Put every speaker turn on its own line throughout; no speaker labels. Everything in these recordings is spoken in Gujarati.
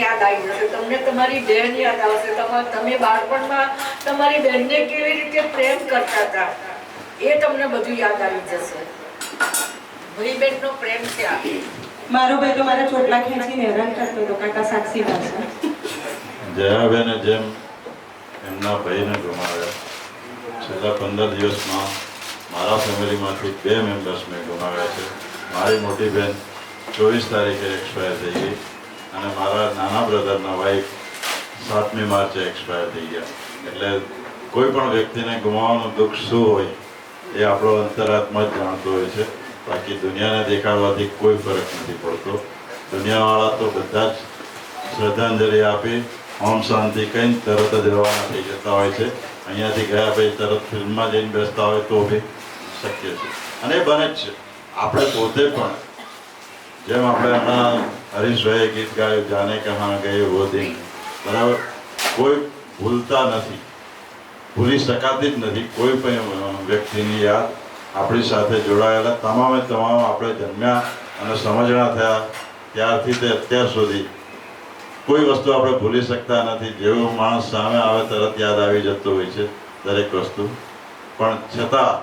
યાદ આવી જશે, તમને તમારી બહેન યાદ આવશે, તમે બાળપણમાં તમારી બહેનને કેવી રીતે પ્રેમ કરતા હતા એ તમને બધું યાદ આવી જશે. ભાઈ બહેનનો પ્રેમ છે આ.
મારો ભાઈ તો મારા ચોટલા ખેંચીને હેરાન કરતો હતો, કાકા સાક્ષી વાત છે.
જયાબેને જેમ એમના ભાઈને ગુમાવ્યા, છેલ્લા 15 દિવસમાં મારા ફેમિલીમાંથી 2 મેમ્બર્સ મેં ગુમાવ્યા છે. મારી મોટી બહેન 24 તારીખે એક્સપાયર થઈ ગઈ અને મારા નાના બ્રધરના વાઈફ 7મી માર્ચે એક્સપાયર થઈ ગયા. એટલે કોઈ પણ વ્યક્તિને ગુમાવવાનું દુઃખ શું હોય એ આપણો અંતરાત્મા જ જાણતો હોય છે. બાકી દુનિયાને દેખાડવાથી કોઈ ફરક નથી પડતો. દુનિયાવાળા તો બધા જ શ્રદ્ધાંજલિ આપી ઓમ શાંતિ કહીને તરત જ રવાના થઈ જતા હોય છે. અહીંયાથી ગયા પછી તરત ફિલ્મમાં જઈને બેસતા હોય તો બી શક્ય છે અને એ બને જ છે. આપણે પોતે પણ જેમ આપણે હમણાં હરીશભાઈએ ગીત ગાયું જાને કહાં ગયે વો દિન, બરાબર, કોઈ ભૂલતા નથી, ભૂલી શકાતી જ નથી કોઈ પણ વ્યક્તિની યાદ. આપણી સાથે જોડાયેલા તમામે તમામ આપણે જન્મ્યા અને સમજણા થયા ત્યારથી તે અત્યાર સુધી કોઈ વસ્તુ આપણે ભૂલી શકતા નથી. જેવો માણસ સામે આવે તરત યાદ આવી જતો હોય છે દરેક વસ્તુ, પણ છતાં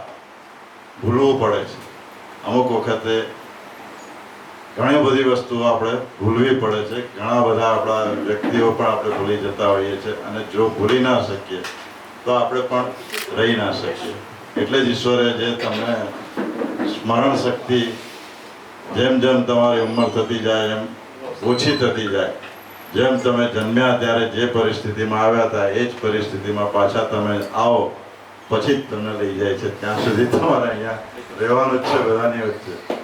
ભૂલવું પડે છે. અમુક વખતે ઘણી બધી વસ્તુઓ આપણે ભૂલવી પડે છે. ઘણા બધા આપણા વ્યક્તિઓ પણ આપણે ભૂલી જતા હોઈએ છીએ અને જો ભૂલી ના શકીએ તો આપણે પણ રહી ના શકીએ. એટલે જ ઈશ્વરે જે તમને સ્મરણ શક્તિ જેમ જેમ તમારી ઉંમર થતી જાય એમ ઓછી થતી જાય, જેમ તમે જન્મ્યા ત્યારે જે પરિસ્થિતિમાં આવ્યા હતા એ જ પરિસ્થિતિમાં પાછા તમે આવો પછી જ તમને લઈ જાય છે. ત્યાં સુધી તમારે અહીંયા રહેવાનું જ છે બધાની વચ્ચે.